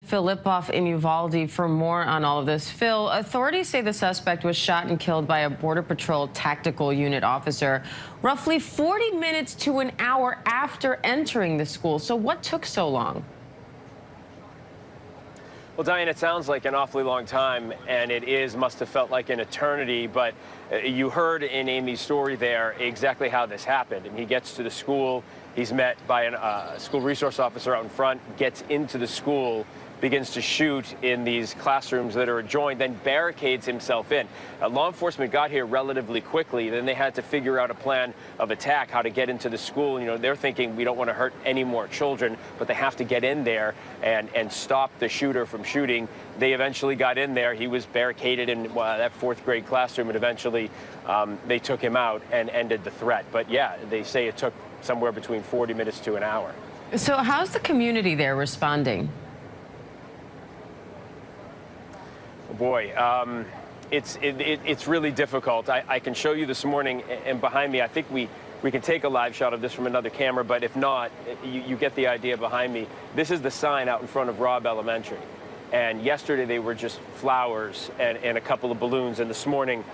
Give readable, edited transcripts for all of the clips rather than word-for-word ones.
Phil Lipoff in Uvalde for more on all of this. Phil, authorities say the suspect was shot and killed by a Border Patrol tactical unit officer roughly 40 minutes to an hour after entering the school. So what took so long? Well, Diane, it sounds like an awfully long time, and must have felt like an eternity, but you heard in Amy's story there exactly how this happened. And he gets to the school, he's met by a school resource officer out in front, gets into the school, begins to shoot in these classrooms that are adjoined, then barricades himself in. Law enforcement got here relatively quickly. Then they had to figure out a plan of attack, how to get into the school. You know, they're thinking we don't want to hurt any more children, but they have to get in there and stop the shooter from shooting. They eventually got in there. He was barricaded in that fourth grade classroom, and eventually they took him out and ended the threat. But yeah, they say it took somewhere between 40 minutes to an hour. So how's the community there responding? Boy, it's really difficult. I can show you this morning, and behind me, I think we can take a live shot of this from another camera, but if not, you get the idea behind me. This is the sign out in front of Robb Elementary. And yesterday they were just flowers and a couple of balloons, and this morning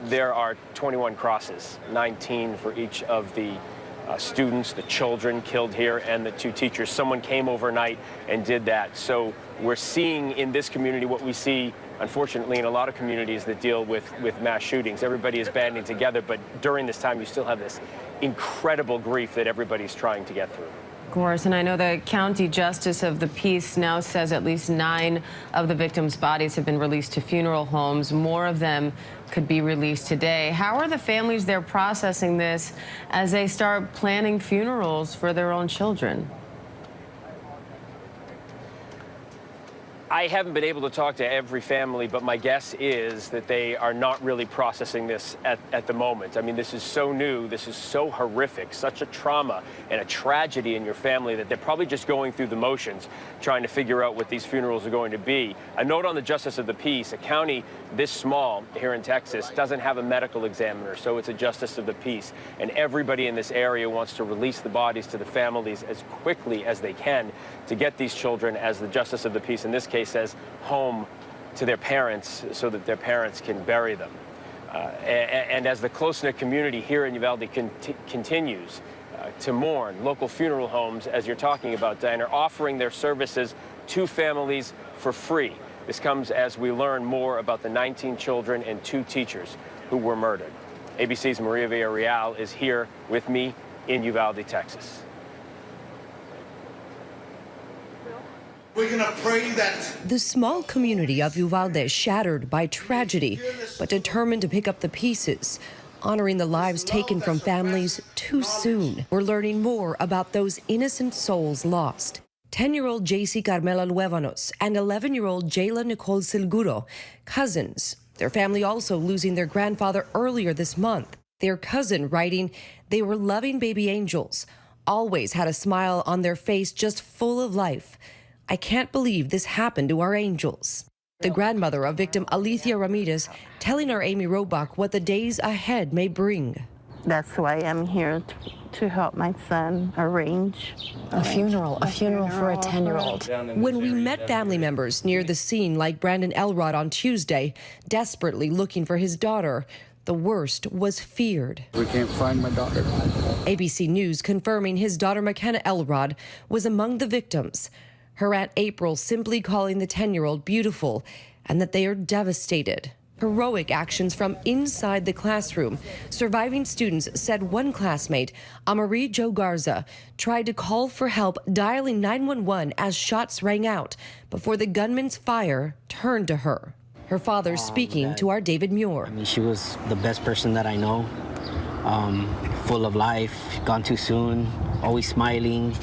there are 21 crosses, 19 for each of the students, the children killed here, and the 2 teachers. Someone came overnight and did that. So we're seeing in this community what we see, unfortunately, in a lot of communities that deal with mass shootings. Everybody is banding together, but during this time, you still have this incredible grief that everybody's trying to get through. Of course, and I know the County Justice of the Peace now says at least 9 of the victims' bodies have been released to funeral homes. More of them could be released today. How are the families there processing this as they start planning funerals for their own children? I haven't been able to talk to every family, but my guess is that they are not really processing this at the moment. I mean, this is so new, this is so horrific, such a trauma and a tragedy in your family that they're probably just going through the motions, trying to figure out what these funerals are going to be. A note on the Justice of the Peace: a county this small here in Texas doesn't have a medical examiner, so it's a Justice of the Peace. And everybody in this area wants to release the bodies to the families as quickly as they can to get these children, as the Justice of the Peace in this case says, home to their parents so that their parents can bury them. And as the close-knit community here in Uvalde continues to mourn, local funeral homes, as you're talking about, Diane, are offering their services to families for free. This comes as we learn more about the 19 children and 2 teachers who were murdered. ABC's Maria Villarreal is here with me in Uvalde, Texas. We're gonna pray that the small community of Uvalde is shattered by tragedy, but determined to pick up the pieces, honoring the lives taken from families too soon. We're learning more about those innocent souls lost. 10-year-old JC Carmela Luevanos and 11-year-old Jayla Nicole Silguro, cousins. Their family also losing their grandfather earlier this month. Their cousin writing, "They were loving baby angels, always had a smile on their face, just full of life. I can't believe this happened to our angels." The grandmother of victim Alicia Ramirez telling our Amy Robach what the days ahead may bring. That's why I'm here to help my son arrange a funeral for a 10-year-old. When we met family members near the scene, like Brandon Elrod on Tuesday, desperately looking for his daughter, the worst was feared. We can't find my daughter. ABC News confirming his daughter McKenna Elrod was among the victims. Her Aunt April simply calling the 10-year-old beautiful, and that they are devastated. Heroic actions from inside the classroom. Surviving students said one classmate, Amarie Jo Garza, tried to call for help, dialing 911 as shots rang out before the gunman's fire turned to her. Her father speaking to our David Muir. I mean, she was the best person that I know. Full of life, gone too soon, always smiling,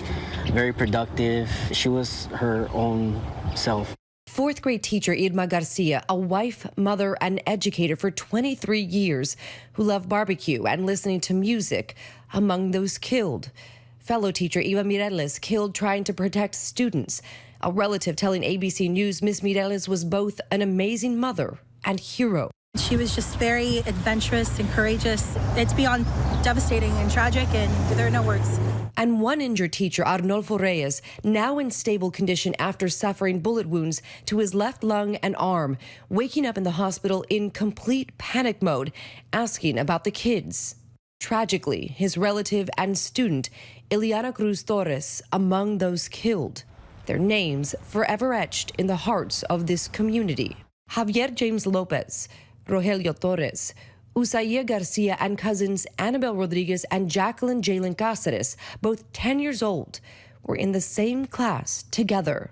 very productive. She was her own self. 4th grade teacher Irma Garcia, a wife, mother, and educator for 23 years, who loved barbecue and listening to music, among those killed. Fellow teacher Eva Mireles killed trying to protect students. A relative telling ABC News Miss Mireles was both an amazing mother and hero. She was just very adventurous and courageous. It's beyond devastating and tragic, and there are no words. And one injured teacher, Arnolfo Reyes, now in stable condition after suffering bullet wounds to his left lung and arm, waking up in the hospital in complete panic mode, asking about the kids. Tragically, his relative and student, Ileana Cruz Torres, among those killed. Their names forever etched in the hearts of this community. Javier James Lopez, Rogelio Torres, Usaya Garcia, and cousins Annabel Rodriguez and Jacqueline Jalen Cáceres, both 10 years old, were in the same class together.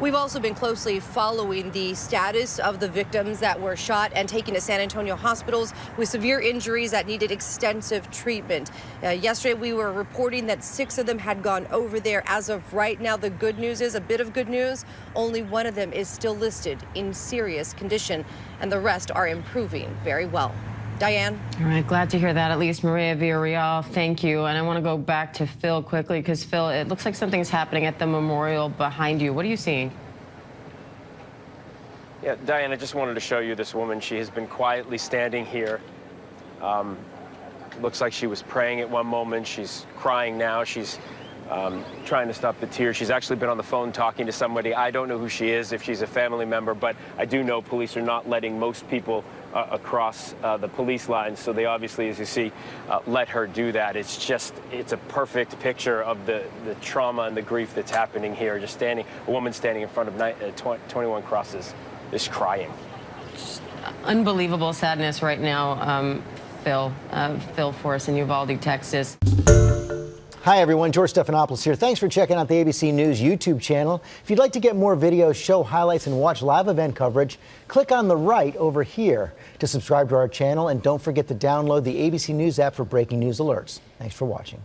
We've also been closely following the status of the victims that were shot and taken to San Antonio hospitals with severe injuries that needed extensive treatment. Yesterday, we were reporting that 6 of them had gone over there. As of right now, the good news is, a bit of good news, only one of them is still listed in serious condition, and the rest are improving very well. Diane? All right, glad to hear that. At least Maria Villarreal, thank you. And I want to go back to Phil quickly, because Phil, it looks like something's happening at the memorial behind you. What are you seeing? Yeah, Diane, I just wanted to show you this woman. She has been quietly standing here. Looks like she was praying at one moment. She's crying now. She's trying to stop the tears. She's actually been on the phone talking to somebody. I don't know who she is, if she's a family member, but I do know police are not letting most people across the police lines. So they obviously, as you see, let her do that. It's a perfect picture of the trauma and the grief that's happening here. Just a woman standing in front of 21 crosses is crying. Unbelievable sadness right now, Phil Forrest in Uvalde, Texas. Hi everyone, George Stephanopoulos here. Thanks for checking out the ABC News YouTube channel. If you'd like to get more videos, show highlights, and watch live event coverage, click on the right over here to subscribe to our channel, and don't forget to download the ABC News app for breaking news alerts. Thanks for watching.